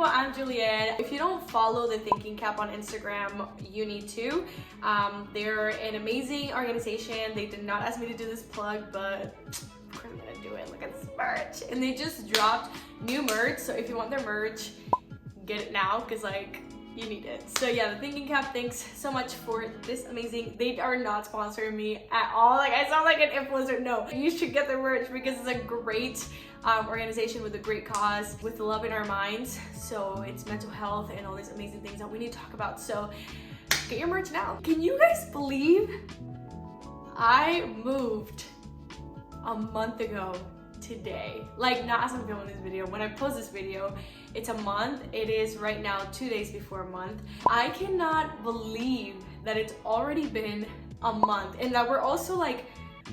people, I'm Juliet. If you don't follow the Thinking Cap on Instagram, you need to. They're an amazing organization. They did not ask me to do this plug, but of course I'm gonna do it. Look at this merch. And they just dropped new merch, so if you want their merch, get it now, because like, you need it. So yeah, the Thinking Cap, thanks so much for this amazing, they are not sponsoring me at all. Like, I sound like an influencer. No, you should get their merch because it's a great organization with a great cause, with love in our minds. So it's mental health and all these amazing things that we need to talk about. So get your merch now. Can you guys believe I moved a month ago today? Like, not as I'm filming this video, when I post this video, it's a month. It is right now 2 days before a month. I cannot believe that it's already been a month and that we're also like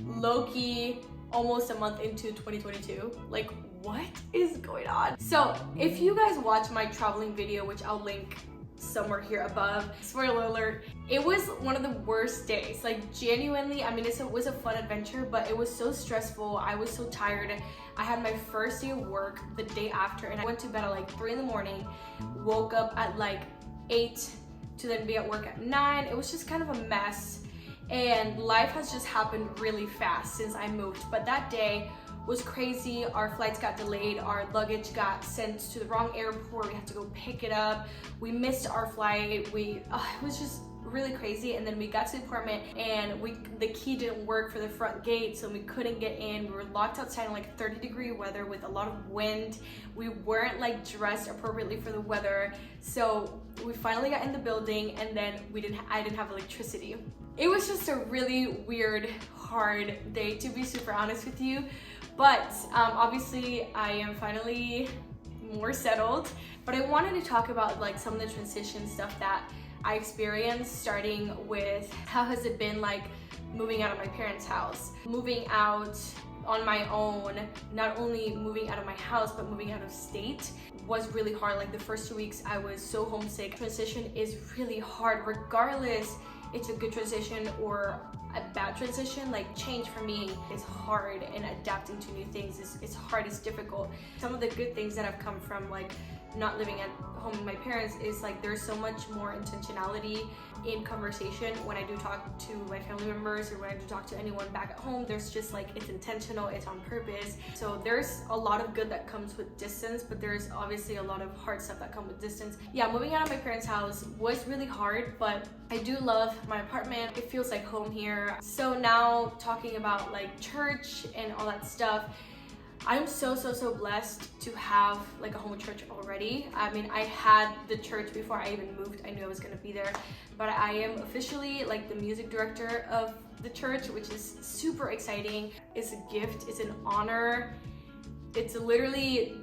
low-key almost a month into 2022. Like, what is going on? So if you guys watch my traveling video, which I'll link somewhere here above, spoiler alert, it was one of the worst days. Like, genuinely, I mean, it was a fun adventure, but it was so stressful. I was so tired. I had my first day of work the day after, and I went to bed at like 3 in the morning, woke up at like 8 to then be at work at 9. It was just kind of a mess, and life has just happened really fast since I moved. But that day was crazy. Our flights got delayed, our luggage got sent to the wrong airport, we had to go pick it up, we missed our flight, it was just really crazy. And then we got to the apartment and the key didn't work for the front gate, so we couldn't get in. We were locked outside in like 30-degree weather with a lot of wind. We weren't like dressed appropriately for the weather, so we finally got in the building, and then I didn't have electricity. It was just a really weird, hard day, to be super honest with you. But obviously I am finally more settled. But I wanted to talk about like some of the transition stuff that I experienced, starting with how has it been like moving out of my parents' house, moving out on my own. Not only moving out of my house, but moving out of state was really hard. Like, the first 2 weeks I was so homesick. Transition is really hard, regardless it's a good transition or a bad transition. Like, change for me is hard, and adapting to new things is hard, it's difficult. Some of the good things that have come from like not living at home with my parents is like there's so much more intentionality in conversation when I do talk to my family members, or when I do talk to anyone back at home. There's just like, it's intentional, it's on purpose. So there's a lot of good that comes with distance, but there's obviously a lot of hard stuff that comes with distance. Yeah, moving out of my parents' house was really hard, but I do love my apartment. It feels like home here. So now, talking about like church and all that stuff, I'm so blessed to have like a home church already. I mean, I had the church before I even moved. I knew I was gonna be there, but I am officially like the music director of the church, which is super exciting. It's a gift, it's an honor. It's literally,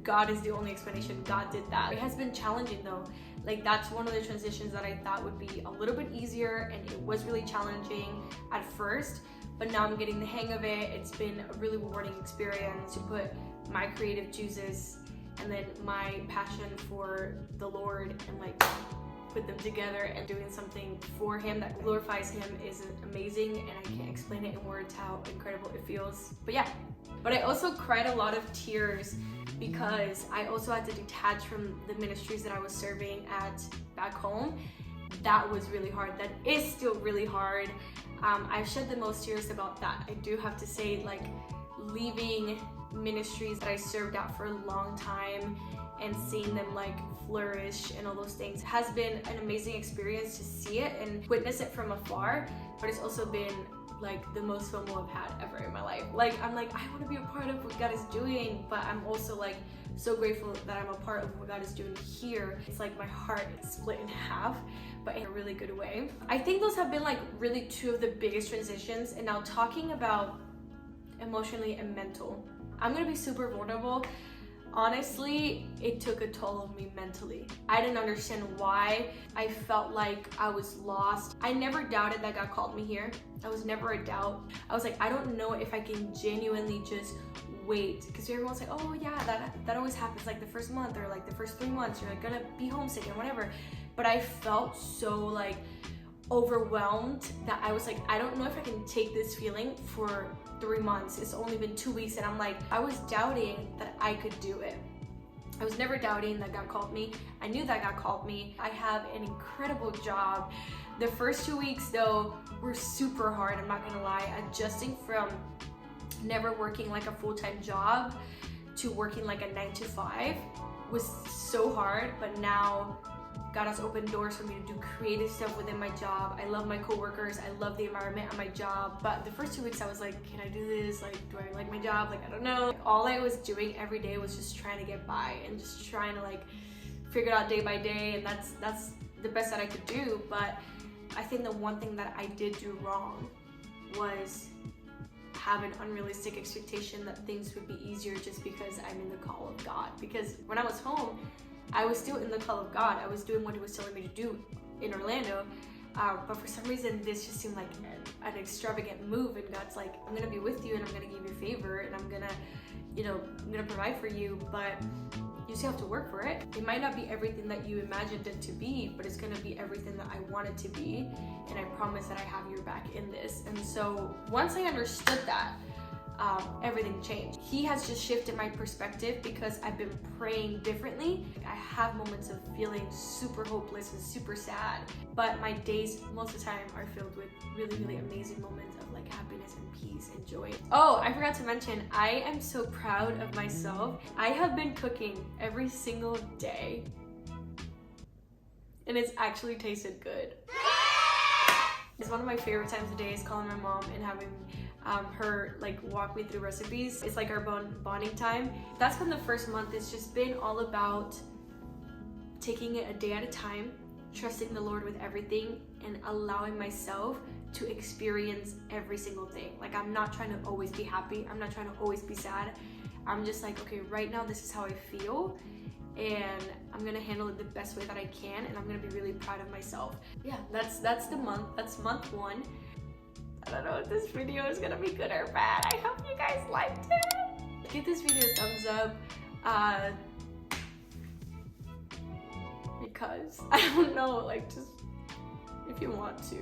God is the only explanation. God did that. It has been challenging though. Like, that's one of the transitions that I thought would be a little bit easier, and it was really challenging at first, but now I'm getting the hang of it. It's been a really rewarding experience to put my creative juices and then my passion for the Lord and like put them together, and doing something for Him that glorifies Him is amazing, and I can't explain it in words how incredible it feels. But yeah, but I also cried a lot of tears because I also had to detach from the ministries that I was serving at back home. That was really hard. That is still really hard. I've shed the most tears about that. I do have to say, like, leaving ministries that I served at for a long time and seeing them like flourish and all those things has been an amazing experience to see it and witness it from afar. But it's also been like the most FOMO I've had ever in my life. Like, I'm like, I want to be a part of what God is doing, but I'm also like so grateful that I'm a part of what God is doing here. It's like my heart is split in half, but in a really good way. I think those have been like really two of the biggest transitions. And now, talking about emotionally and mental, I'm gonna be super vulnerable. Honestly, it took a toll on me mentally. I didn't understand why. I felt like I was lost. I never doubted that God called me here. That was never a doubt. I was like, I don't know if I can genuinely just wait, because everyone's like, oh yeah, that always happens like the first month or like the first 3 months, you're like gonna be homesick and whatever. But I felt so like overwhelmed that I was like, I don't know if I can take this feeling for 3 months. It's only been 2 weeks, and I'm like, I was doubting that I could do it. I was never doubting that God called me. I knew that God called me. I have an incredible job. The first 2 weeks though were super hard, I'm not gonna lie. Adjusting from never working like a full-time job to working like a 9 to 5 was so hard, but now God has opened doors for me to do creative stuff within my job. I love my coworkers, I love the environment at my job, but the first 2 weeks I was like, can I do this? Like, do I like my job? Like, I don't know. All I was doing every day was just trying to get by and just trying to like figure it out day by day, and that's the best that I could do. But I think the one thing that I did do wrong was have an unrealistic expectation that things would be easier just because I'm in the call of God. Because when I was home, I was still in the call of God. I was doing what He was telling me to do in Orlando, but for some reason this just seemed like an extravagant move, and God's like, I'm gonna be with you and I'm gonna give you a favor and I'm gonna provide for you, but you still have to work for it. It might not be everything that you imagined it to be, but it's gonna be everything that I want it to be, and I promise that I have your back in this. And so once I understood that, everything changed. He has just shifted my perspective because I've been praying differently. I have moments of feeling super hopeless and super sad, but my days most of the time are filled with really, really amazing moments of like happiness and peace and joy. Oh, I forgot to mention, I am so proud of myself. I have been cooking every single day, and it's actually tasted good. It's one of my favorite times of the day is calling my mom and having her like walk me through recipes. It's like our bonding time. That's been the first month. It's just been all about taking it a day at a time, trusting the Lord with everything, and allowing myself to experience every single thing. Like, I'm not trying to always be happy. I'm not trying to always be sad. I'm just like, okay, right now this is how I feel, and I'm gonna handle it the best way that I can, and I'm gonna be really proud of myself. Yeah, that's the month. That's month 1. I don't know if this video is gonna be good or bad. I hope you guys liked it. Give this video a thumbs up, because I don't know, like, just if you want to.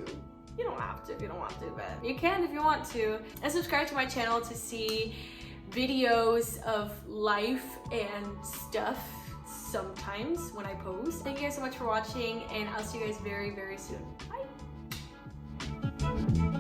You don't have to if you don't want to, but you can if you want to. And subscribe to my channel to see videos of life and stuff sometimes when I post. Thank you guys so much for watching, and I'll see you guys very, very soon. Bye.